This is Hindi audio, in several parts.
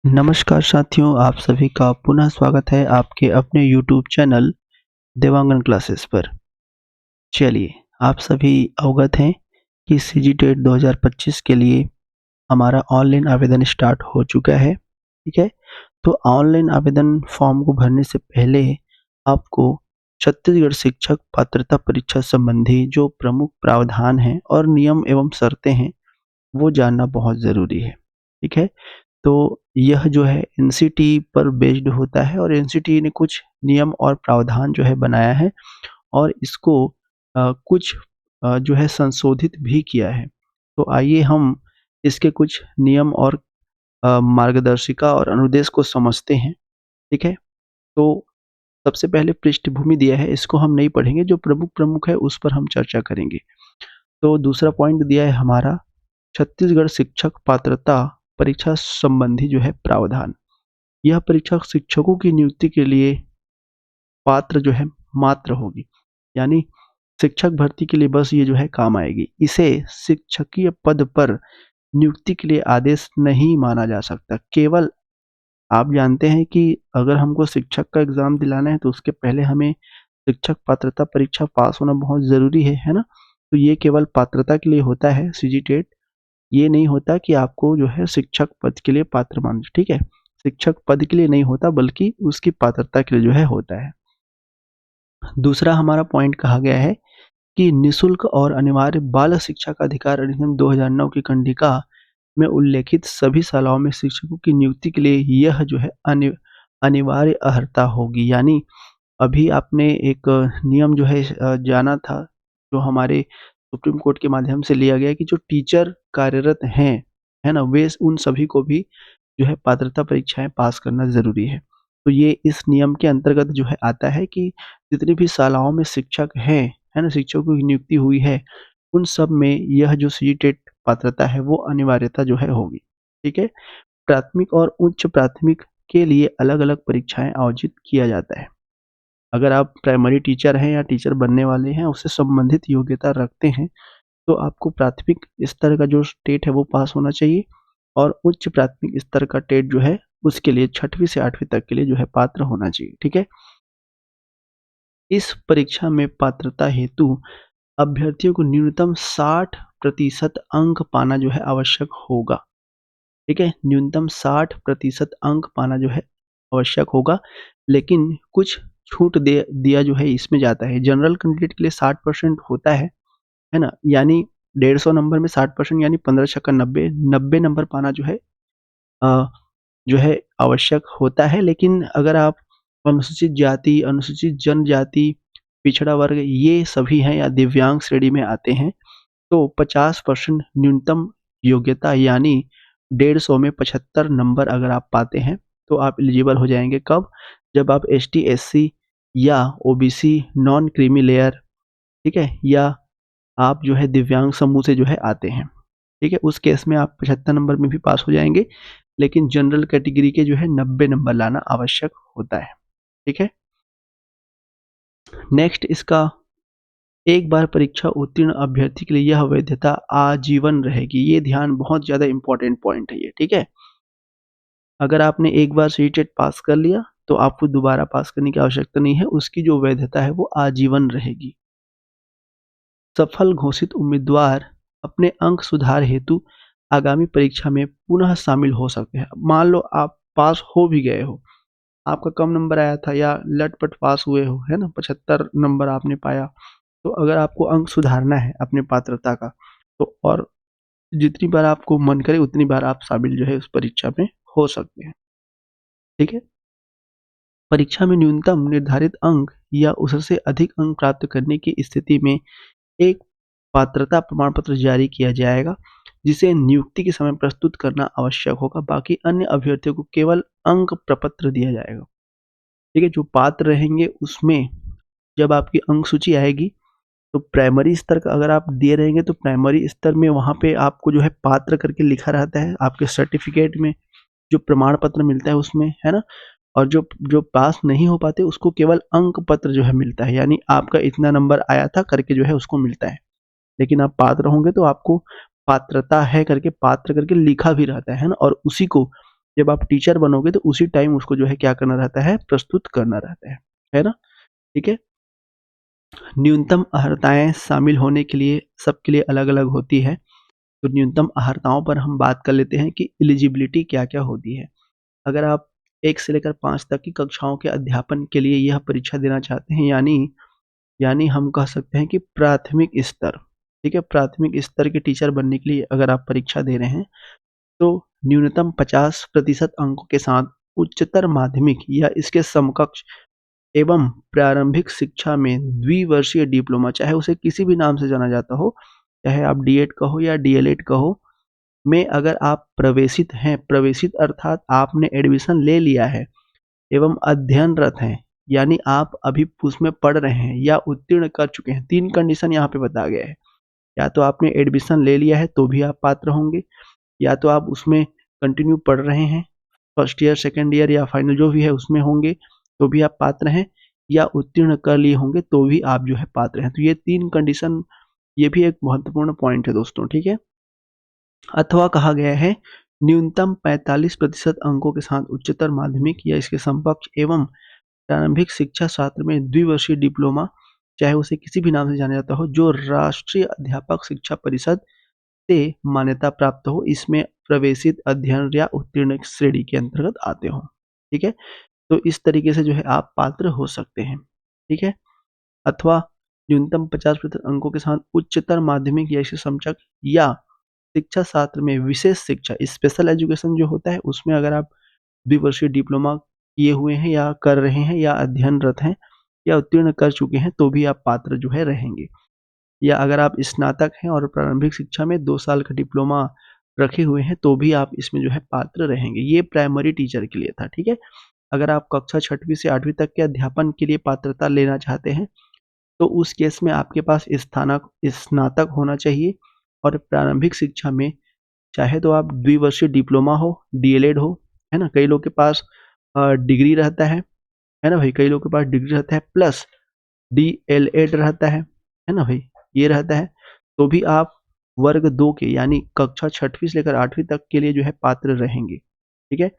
नमस्कार साथियों, आप सभी का पुनः स्वागत है आपके अपने यूट्यूब चैनल देवांगन क्लासेस पर। चलिए, आप सभी अवगत हैं कि सीजी टेट 2025 के लिए हमारा ऑनलाइन आवेदन स्टार्ट हो चुका है, ठीक है? तो ऑनलाइन आवेदन फॉर्म को भरने से पहले आपको छत्तीसगढ़ शिक्षक पात्रता परीक्षा संबंधी जो प्रमुख प्रावधान हैं और नियम एवं शर्तें हैं, वो जानना बहुत ज़रूरी है, ठीक है? तो यह जो है एनसीटी पर बेस्ड होता है और एनसीटी ने कुछ नियम और प्रावधान जो है बनाया है और इसको कुछ जो है संशोधित भी किया है। तो आइए हम इसके कुछ नियम और मार्गदर्शिका और अनुदेश को समझते हैं, ठीक है? तो सबसे पहले पृष्ठभूमि दिया है, इसको हम नहीं पढ़ेंगे, जो प्रमुख है उस पर हम चर्चा करेंगे। तो दूसरा पॉइंट दिया है हमारा छत्तीसगढ़ शिक्षक पात्रता परीक्षा संबंधी जो है प्रावधान। यह परीक्षा शिक्षकों की नियुक्ति के लिए पात्र जो है मात्र होगी, यानी शिक्षक भर्ती के लिए बस ये जो है काम आएगी। इसे शिक्षकीय पद पर नियुक्ति के लिए आदेश नहीं माना जा सकता। केवल आप जानते हैं कि अगर हमको शिक्षक का एग्ज़ाम दिलाना है तो उसके पहले हमें शिक्षक पात्रता परीक्षा पास होना बहुत ज़रूरी है ना? तो ये केवल पात्रता के लिए होता है सीजी टेट। ये नहीं होता कि आपको जो है शिक्षक पद के लिए पात्र मान, ठीक है? शिक्षक पद के लिए नहीं होता बल्कि उसकी पात्रता के लिए जो है होता है। दूसरा हमारा पॉइंट कहा गया है कि निःशुल्क और अनिवार्य बाल शिक्षा का अधिकार अधिनियम 2009 की कंडिका में उल्लेखित सभी शालाओं में शिक्षकों की नियुक्ति के लिए यह जो है अनिवार्य अर्हता होगी। यानी अभी आपने एक नियम जो है जाना था, जो हमारे सुप्रीम कोर्ट के माध्यम से लिया गया कि जो टीचर कार्यरत हैं, है ना? वे उन सभी को भी जो है पात्रता परीक्षाएँ पास करना ज़रूरी है। तो ये इस नियम के अंतर्गत जो है आता है कि जितनी भी शालाओं में शिक्षक हैं, है ना? शिक्षकों की नियुक्ति हुई है, उन सब में यह जो सीजी टेट पात्रता है वो अनिवार्यता जो है होगी, ठीक है? प्राथमिक और उच्च प्राथमिक के लिए अलग-अलग परीक्षाएँ आयोजित किया जाता है। अगर आप प्राइमरी टीचर हैं या टीचर बनने वाले हैं, उससे संबंधित योग्यता रखते हैं, तो आपको प्राथमिक स्तर का जो टेट है वो पास होना चाहिए और उच्च प्राथमिक स्तर का टेट जो है उसके लिए 6वीं से 8वीं तक के लिए जो है पात्र होना चाहिए, ठीक है? इस परीक्षा में पात्रता हेतु अभ्यर्थियों को न्यूनतम 60% अंक पाना जो है आवश्यक होगा, ठीक है? न्यूनतम 60% अंक पाना जो है आवश्यक होगा, लेकिन कुछ छूट दे दिया जो है इसमें जाता है। जनरल कैंडिडेट के लिए 60% होता है ना? यानी 150 नंबर में 60% यानी 15 छक्का 90, 90 नंबर पाना अ, जो है आवश्यक होता है। लेकिन अगर आप अनुसूचित जाति, अनुसूचित जनजाति, पिछड़ा वर्ग ये सभी हैं या दिव्यांग श्रेणी में आते हैं, तो 50% न्यूनतम योग्यता यानी 150 में 75 नंबर अगर आप पाते हैं, तो आप एलिजिबल हो जाएँगे कब? जब आप एसटी, एससी या ओबीसी नॉन क्रीमी लेयर, ठीक है? या आप जो है दिव्यांग समूह से जो है आते हैं, ठीक है? उस केस में आप 75 नंबर में भी पास हो जाएँगे, लेकिन जनरल कैटेगरी के जो है 90 नंबर लाना आवश्यक होता है, ठीक है? नेक्स्ट इसका एक बार परीक्षा उत्तीर्ण अभ्यर्थी के लिए यह वैधता आजीवन रहेगी। ये ध्यान बहुत ज़्यादा इम्पोर्टेंट पॉइंट है ये, ठीक है? अगर आपने एक बार सीटेट पास कर लिया, तो आपको दोबारा पास करने की आवश्यकता नहीं है, उसकी जो वैधता है वो आजीवन रहेगी। सफल घोषित उम्मीदवार अपने अंक सुधार हेतु आगामी परीक्षा में पुनः शामिल हो सकते हैं। मान लो आप पास हो भी गए हो, आपका कम नंबर आया था या लट-पट पास हुए हो, है ना? 75 नंबर आपने पाया, तो अगर आपको अंक सुधारना है अपने पात्रता का, तो और जितनी बार आपको मन करे उतनी बार आप शामिल जो है उस परीक्षा में हो सकते हैं, ठीक है? परीक्षा में न्यूनतम निर्धारित अंक या उससे अधिक अंक प्राप्त करने की स्थिति में एक पात्रता प्रमाण पत्र जारी किया जाएगा, जिसे नियुक्ति के समय प्रस्तुत करना आवश्यक होगा। बाकी अन्य अभ्यर्थियों को केवल अंक प्रपत्र दिया जाएगा, ठीक है? जो पात्र रहेंगे उसमें जब आपकी अंक सूची आएगी, तो प्राइमरी स्तर का अगर आप दिए रहेंगे तो प्राइमरी स्तर में वहाँ पे आपको जो है पात्र करके लिखा रहता है, आपके सर्टिफ़िकेट में जो प्रमाण पत्र मिलता है उसमें, है ना? और जो जो पास नहीं हो पाते उसको केवल अंक पत्र जो है मिलता है, यानी आपका इतना नंबर आया था करके जो है उसको मिलता है। लेकिन आप पात्र होंगे तो आपको पात्रता है करके पात्र करके लिखा भी रहता है ना? और उसी को जब आप टीचर बनोगे तो उसी टाइम उसको जो है क्या करना रहता है, प्रस्तुत करना रहता है ना? ठीक है। न्यूनतम अर्हताएँ शामिल होने के लिए सबके लिए अलग-अलग होती है। तो न्यूनतम अर्हताओं पर हम बात कर लेते हैं कि एलिजिबिलिटी क्या-क्या होती है। अगर आप 1 से लेकर 5 तक की कक्षाओं के अध्यापन के लिए यह परीक्षा देना चाहते हैं, यानी हम कह सकते हैं कि प्राथमिक स्तर, ठीक है? प्राथमिक स्तर के टीचर बनने के लिए अगर आप परीक्षा दे रहे हैं, तो न्यूनतम 50% अंकों के साथ उच्चतर माध्यमिक या इसके समकक्ष एवं प्रारंभिक शिक्षा में द्विवर्षीय डिप्लोमा, चाहे उसे किसी भी नाम से जाना जाता हो, चाहे आप डीएड कहो या डीएलएड कहो, में अगर आप प्रवेशित हैं, प्रवेशित अर्थात आपने एडमिशन ले लिया है एवं अध्ययनरत हैं, यानी आप अभी उसमें पढ़ रहे हैं या उत्तीर्ण कर चुके हैं। 3 कंडीशन यहाँ पे बताया गया है। या तो आपने एडमिशन ले लिया है तो भी आप पात्र होंगे, या तो आप उसमें कंटिन्यू पढ़ रहे हैं, फर्स्ट ईयर, सेकंड ईयर या फाइनल जो भी है उसमें होंगे, तो भी आप पात्र हैं, या उत्तीर्ण कर लिए होंगे तो भी आप जो है पात्र हैं। तो ये 3 कंडीशन, ये भी एक महत्वपूर्ण पॉइंट है दोस्तों, ठीक है? अथवा कहा गया है न्यूनतम 45% अंकों के साथ उच्चतर माध्यमिक या इसके समकक्ष एवं प्रारंभिक शिक्षा शास्त्र में द्विवर्षीय डिप्लोमा, चाहे उसे किसी भी नाम से जाना जाता हो, जो राष्ट्रीय अध्यापक शिक्षा परिषद से मान्यता प्राप्त हो, इसमें प्रवेशित अध्ययन या उत्तीर्ण श्रेणी के अंतर्गत आते हो। ठीक है? तो इस तरीके से जो है आप पात्र हो सकते हैं। ठीक है? अथवा न्यूनतम 50% अंकों के साथ उच्चतर माध्यमिक या इसके समकक्ष या शिक्षा शास्त्र में विशेष शिक्षा, स्पेशल एजुकेशन जो होता है, उसमें अगर आप द्विवर्षीय डिप्लोमा किए हुए हैं या कर रहे हैं या अध्ययनरत हैं या उत्तीर्ण कर चुके हैं तो भी आप पात्र जो है रहेंगे। या अगर आप स्नातक हैं और प्रारंभिक शिक्षा में 2 साल का डिप्लोमा रखे हुए हैं तो भी आप इसमें जो है पात्र रहेंगे। ये प्राइमरी टीचर के लिए था, ठीक है? अगर आप कक्षा 6वीं से 8वीं तक के अध्यापन के लिए पात्रता लेना चाहते हैं, तो उस केस में आपके पास स्नातक होना चाहिए और प्रारंभिक शिक्षा में चाहे तो आप द्विवर्षीय डिप्लोमा हो, डीएलएड हो, है ना? कई लोग के पास डिग्री रहता है ना भाई? कई लोग के पास डिग्री रहता है प्लस डीएलएड रहता है ना भाई? ये रहता है, तो भी आप वर्ग 2 के यानी कक्षा 6वीं से लेकर 8वीं तक के लिए जो है पात्र रहेंगे, ठीक है?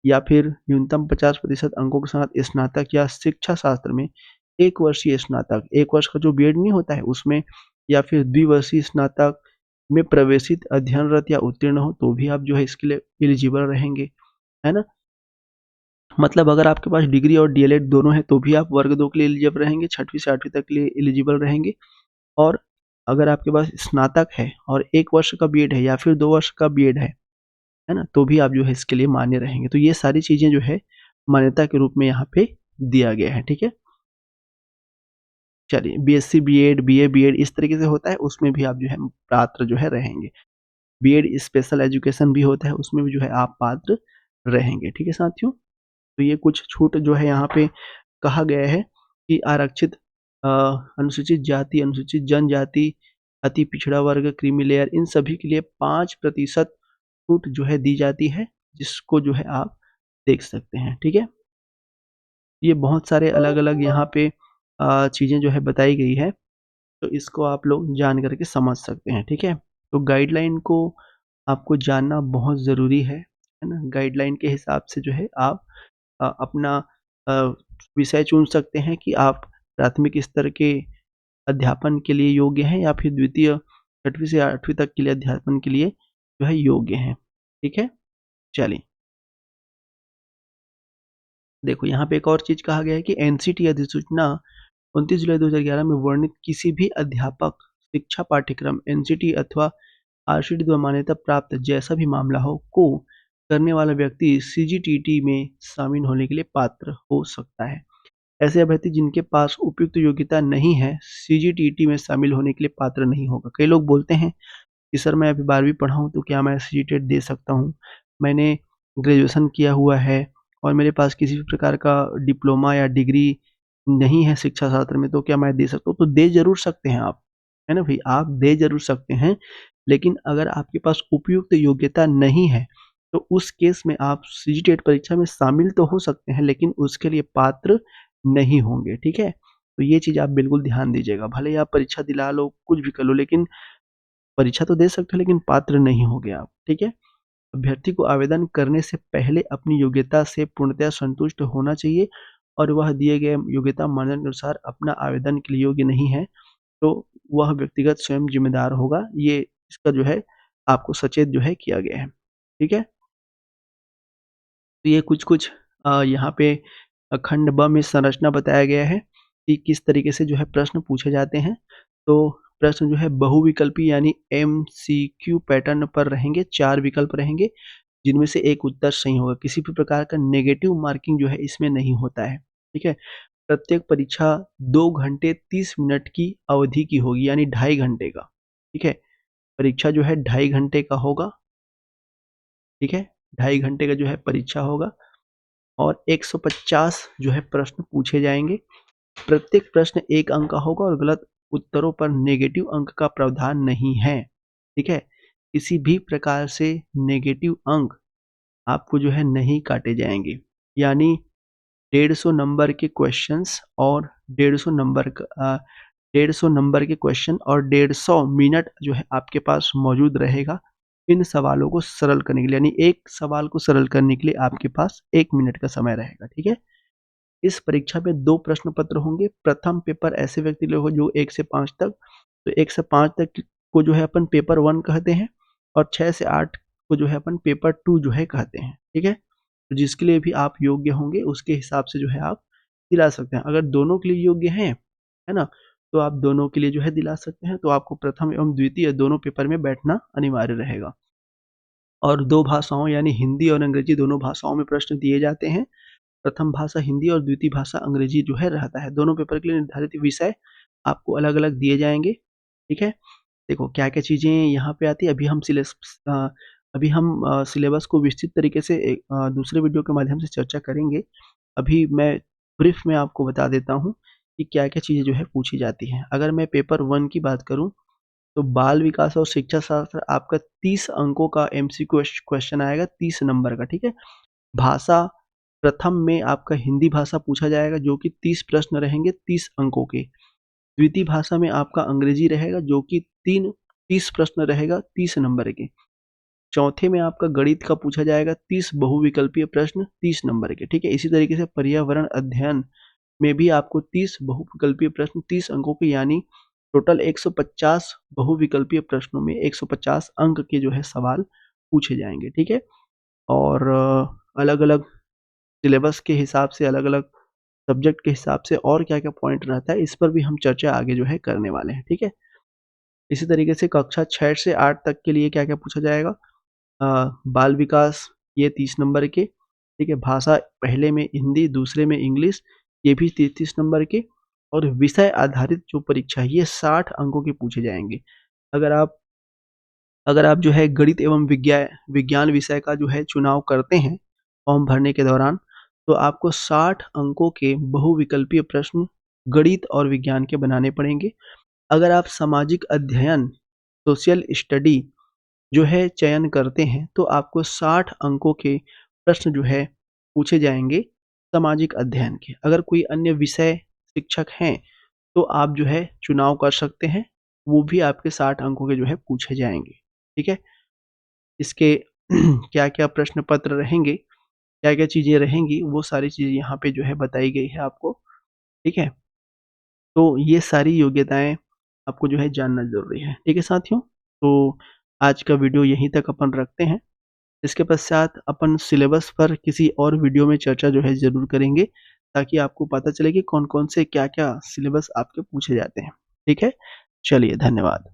या फिर न्यूनतम 50% अंकों के साथ स्नातक या शिक्षा शास्त्र में 1 वर्षीय स्नातक, 1 वर्ष का जो बीएड नहीं होता है उसमें, या फिर द्विवर्षीय स्नातक में प्रवेशित अध्ययनरत या उत्तीर्ण हो तो भी आप जो है इसके लिए एलिजिबल रहेंगे, है ना? मतलब अगर आपके पास डिग्री और डीएलएड दोनों है तो भी आप वर्ग 2 के लिए एलिजिबल रहेंगे, 6वीं से 8वीं तक के लिए एलिजिबल रहेंगे। और अगर आपके पास स्नातक है और 1 वर्ष का बीएड है या फिर 2 वर्ष का बीएड है ना? तो भी आप जो है इसके लिए मान्य रहेंगे। तो ये सारी चीज़ें जो है मान्यता के रूप में यहाँ पे दिया गया है, ठीक है? चलिए, बीएससी बीएड, बीए बीएड इस तरीके से होता है, उसमें भी आप जो है पात्र जो है रहेंगे। बीएड स्पेशल एजुकेशन भी होता है, उसमें भी जो है आप पात्र रहेंगे, ठीक है साथियों? तो ये कुछ छूट जो है यहाँ पे कहा गया है कि आरक्षित अनुसूचित जाति, अनुसूचित जनजाति, अति पिछड़ा वर्ग, क्रीमी लेयर, इन सभी के लिए 5% छूट जो है दी जाती है, जिसको जो है आप देख सकते हैं, ठीक है? ये बहुत सारे अलग-अलग यहाँ पे चीज़ें जो है बताई गई है, तो इसको आप लोग जान कर के समझ सकते हैं, ठीक है? तो गाइडलाइन को आपको जानना बहुत ज़रूरी है ना? गाइडलाइन के हिसाब से जो है आप अपना अ, विषय चुन सकते हैं कि आप प्राथमिक स्तर के अध्यापन के लिए योग्य हैं या फिर द्वितीय 6वीं से 8वीं तक के लिए अध्यापन के लिए जो है योग्य हैं। ठीक है? चलिए, देखो यहाँ पे एक और चीज़ कहा गया है कि एनसीटी अधिसूचना 29 जुलाई 2011 में वर्णित किसी भी अध्यापक शिक्षा पाठ्यक्रम एनसीटी अथवा आरसीटी द्वारा मान्यता प्राप्त जैसा भी मामला हो को करने वाला व्यक्ति सीजीटीटी में शामिल होने के लिए पात्र हो सकता है। ऐसे अभ्यर्थी जिनके पास उपयुक्त योग्यता नहीं है, सीजीटीटी में शामिल होने के लिए पात्र नहीं होगा। कई लोग बोलते हैं कि सर मैं अभी 12वीं पढ़ा हूँ तो क्या मैं सीजीटेट दे सकता हूँ? मैंने ग्रेजुएशन किया हुआ है और मेरे पास किसी भी प्रकार का डिप्लोमा या डिग्री नहीं है शिक्षा शास्त्र में, तो क्या मैं दे सकता हूँ? तो दे ज़रूर सकते हैं आप, है ना भई? आप दे ज़रूर सकते हैं, लेकिन अगर आपके पास उपयुक्त योग्यता नहीं है, तो उस केस में आप सीजीटेट परीक्षा में शामिल तो हो सकते हैं, लेकिन उसके लिए पात्र नहीं होंगे, ठीक है? तो ये चीज़ आप बिल्कुल ध्यान दीजिएगा। भले ही आप परीक्षा दिला लो, कुछ भी कर लो, लेकिन परीक्षा तो दे सकते हो लेकिन पात्र नहीं होगे आप, ठीक है? अभ्यर्थी को आवेदन करने से पहले अपनी योग्यता से पूर्णतः संतुष्ट होना चाहिए और वह दिए गए योग्यता मानदंड के अनुसार अपना आवेदन के लिए योग्य नहीं है, तो वह व्यक्तिगत स्वयं जिम्मेदार होगा। ये इसका जो है आपको सचेत जो है किया गया है। ठीक है? तो ये कुछ-कुछ यहाँ पे खंड ब में संरचना बताया गया है कि किस तरीके से जो है प्रश्न पूछे जाते हैं। तो प्रश्न जो है बहुविकल्पी यानी एमसीक्यू पैटर्न पर रहेंगे, 4 विकल्प रहेंगे, जिनमें से एक उत्तर सही होगा। किसी भी प्रकार का नेगेटिव मार्किंग जो है इसमें नहीं होता है। ठीक है? प्रत्येक परीक्षा 2 घंटे 30 मिनट की अवधि की होगी यानी ढाई घंटे का। ठीक है? परीक्षा जो है ढाई घंटे का होगा। ठीक है? ढाई घंटे का जो है परीक्षा होगा और 150 जो है प्रश्न पूछे जाएँगे। प्रत्येक प्रश्न 1 अंक का होगा और गलत उत्तरों पर नेगेटिव अंक का प्रावधान नहीं है। ठीक है? किसी भी प्रकार से नेगेटिव अंक आपको जो है नहीं काटे जाएँगे। यानी 150 नंबर के क्वेश्चंस और 150 नंबर का 150 नंबर के क्वेश्चन और 150 मिनट जो है आपके पास मौजूद रहेगा इन सवालों को सरल करने के लिए। यानी एक सवाल को सरल करने के लिए आपके पास 1 मिनट का समय रहेगा। ठीक है? इस परीक्षा में 2 प्रश्न पत्र होंगे। प्रथम पेपर ऐसे व्यक्ति लोग जो 1 से 5 तक, तो 1 से 5 तक को जो है अपन पेपर 1 कहते हैं और 6 से 8 को जो है अपन पेपर 2 जो है कहते हैं। ठीक है? तो जिसके लिए भी आप योग्य होंगे उसके हिसाब से जो है आप दिला सकते हैं। अगर दोनों के लिए योग्य हैं, है ना? तो आप दोनों के लिए जो है दिला सकते हैं। तो आपको प्रथम एवं द्वितीय दोनों पेपर में बैठना अनिवार्य रहेगा। और 2 भाषाओं यानी हिंदी और अंग्रेजी दोनों भाषाओं में प्रश्न दिए जाते हैं। प्रथम भाषा हिंदी और द्वितीय भाषा अंग्रेजी जो है रहता है। दोनों पेपर के लिए निर्धारित विषय आपको अलग-अलग दिए जाएँगे। ठीक है? देखो क्या-क्या चीज़ें यहाँ पे आती है अभी हम सिलेबस को विस्तृत तरीके से दूसरे वीडियो के माध्यम से चर्चा करेंगे। अभी मैं ब्रीफ में आपको बता देता हूँ कि क्या-क्या चीज़ें जो है पूछी जाती हैं। अगर मैं पेपर 1 की बात करूँ तो बाल विकास और शिक्षा शास्त्र आपका 30 अंकों का एमसीक्यू क्वेश्चन आएगा 30 नंबर का। ठीक है? भाषा प्रथम में आपका हिंदी भाषा पूछा जाएगा जो कि 30 प्रश्न रहेंगे 30 अंकों के। द्वितीय भाषा में आपका अंग्रेजी रहेगा जो कि 30 प्रश्न रहेगा 30 नंबर के। चौथे में आपका गणित का पूछा जाएगा 30 बहुविकल्पीय प्रश्न 30 नंबर के। ठीक है? इसी तरीके से पर्यावरण अध्ययन में भी आपको 30 बहुविकल्पीय प्रश्न 30 अंकों के यानी टोटल 150 बहुविकल्पीय प्रश्नों में 150 अंक के जो है सवाल पूछे जाएँगे। ठीक है? और अलग-अलग सिलेबस के हिसाब से अलग-अलग सब्जेक्ट के हिसाब से और क्या-क्या पॉइंट रहता है, इस पर भी हम चर्चा आगे जो है करने वाले हैं, ठीक है? इसी तरीके से कक्षा 6 से 8 तक के लिए क्या-क्या पूछा जाएगा बाल विकास ये 30 नंबर के, ठीक है? भाषा पहले में हिंदी, दूसरे में इंग्लिश ये भी 30-30 नंबर के और विषय आधारित जो परीक्षा है ये 60 अंकों के पूछे जाएँगे। अगर आप अगर आप जो है गणित एवं विज्ञान विषय का जो है चुनाव करते हैं फॉर्म भरने के दौरान, तो आपको 60 अंकों के बहुविकल्पीय प्रश्न गणित और विज्ञान के बनाने पड़ेंगे। अगर आप सामाजिक अध्ययन, सोशल स्टडी जो है चयन करते हैं, तो आपको 60 अंकों के प्रश्न जो है पूछे जाएँगे सामाजिक अध्ययन के। अगर कोई अन्य विषय शिक्षक हैं, तो आप जो है चुनाव कर सकते हैं, वो भी आपके 60 अंकों के जो है पूछे जाएँगे। ठीक है? इसके क्या-क्या प्रश्न पत्र रहेंगे, क्या-क्या चीज़ें रहेंगी, वो सारी चीज़ें यहाँ पे जो है बताई गई है आपको, ठीक है? तो ये सारी योग्यताएँ आपको जो है जानना ज़रूरी है, ठीक है साथियों? तो आज का वीडियो यहीं तक अपन रखते हैं। इसके पश्चात अपन सिलेबस पर किसी और वीडियो में चर्चा जो है ज़रूर करेंगे, ताकि आपको पता चले कि कौन-कौन से क्या-क्या सिलेबस आपके पूछे जाते हैं, ठीक है? चलिए धन्यवाद।